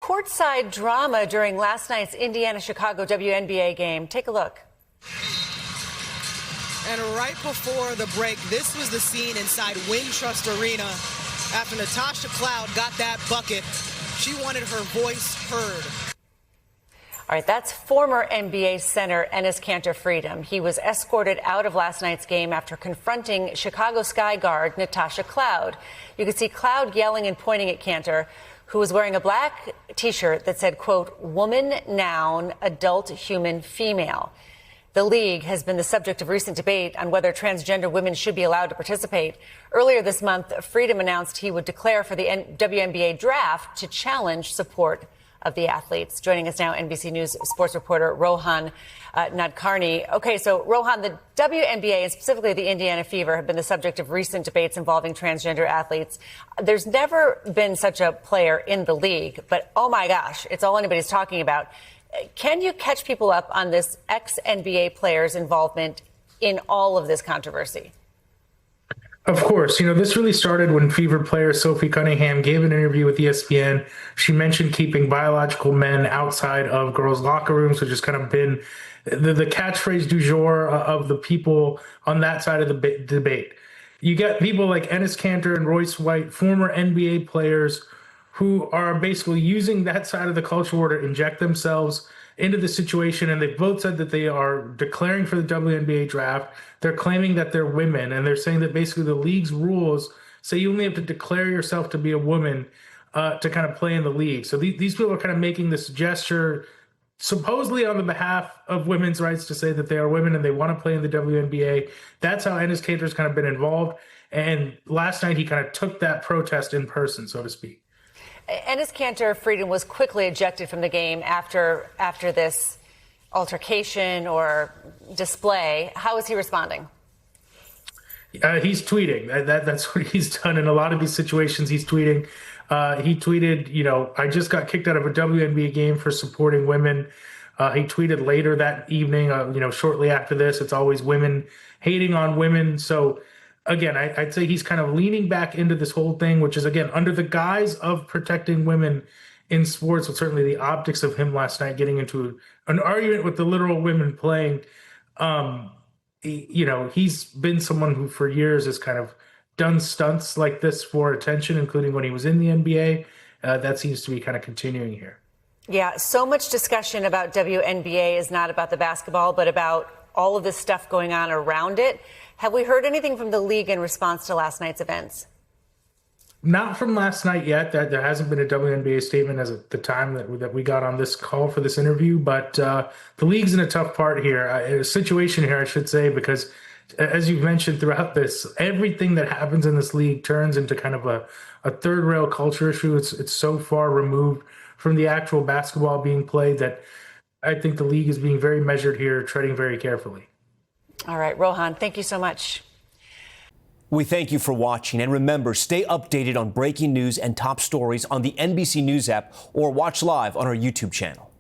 Courtside drama during last night's Indiana-Chicago WNBA game. Take a look. And right before the break, this was the scene inside Wintrust Arena after Natasha Cloud got that bucket. She wanted her voice heard. All right, that's former NBA center Enes Kanter Freedom. He was escorted out of last night's game after confronting Chicago Sky guard Natasha Cloud. You could see Cloud yelling and pointing at Kanter, who was wearing a black T-shirt that said, quote, woman, noun, adult, human, female. The league has been the subject of recent debate on whether transgender women should be allowed to participate. Earlier this month, Freedom announced he would declare for the WNBA draft to challenge support of the athletes. Joining us now, NBC News sports reporter Rohan Nadkarni. Okay, so Rohan, the WNBA and specifically the Indiana Fever have been the subject of recent debates involving transgender athletes. There's never been such a player in the league, but oh my gosh, it's all anybody's talking about. Can you catch people up on this ex-NBA player's involvement in all of this controversy? Of course. This really started when Fever player Sophie Cunningham gave an interview with ESPN. She mentioned keeping biological men outside of girls' locker rooms, which has kind of been the catchphrase du jour of the people on that side of the debate. You get people like Enes Kanter and Royce White, former NBA players, who are basically using that side of the culture war to inject themselves into the situation. And they both said that they are declaring for the WNBA draft. They're claiming that they're women, and they're saying that basically the league's rules say you only have to declare yourself to be a woman to kind of play in the league. So these people are kind of making this gesture supposedly on the behalf of women's rights to say that they are women and they want to play in the WNBA. That's how Enes Kanter's kind of been involved. And last night he kind of took that protest in person, so to speak. Enes Kanter Freedom was quickly ejected from the game after this altercation or display. How is he responding? He's tweeting. That's what he's done in a lot of these situations. He's tweeting. He tweeted, I just got kicked out of a WNBA game for supporting women. He tweeted later that evening, shortly after this, it's always women hating on women. So again, I'd say he's kind of leaning back into this whole thing, which is, again, under the guise of protecting women in sports, with certainly the optics of him last night getting into an argument with the literal women playing. He's been someone who for years has kind of done stunts like this for attention, including when he was in the NBA. That seems to be kind of continuing here. Yeah, so much discussion about WNBA is not about the basketball, but about all of this stuff going on around it. Have we heard anything from the league in response to last night's events? Not from last night yet. There hasn't been a WNBA statement as at the time that we got on this call for this interview. But the league's in a tough part here, a situation here, I should say, because as you've mentioned throughout this, everything that happens in this league turns into kind of a third rail culture issue. It's so far removed from the actual basketball being played that I think the league is being very measured here, treading very carefully. All right, Rohan, thank you so much. We thank you for watching. And remember, stay updated on breaking news and top stories on the NBC News app or watch live on our YouTube channel.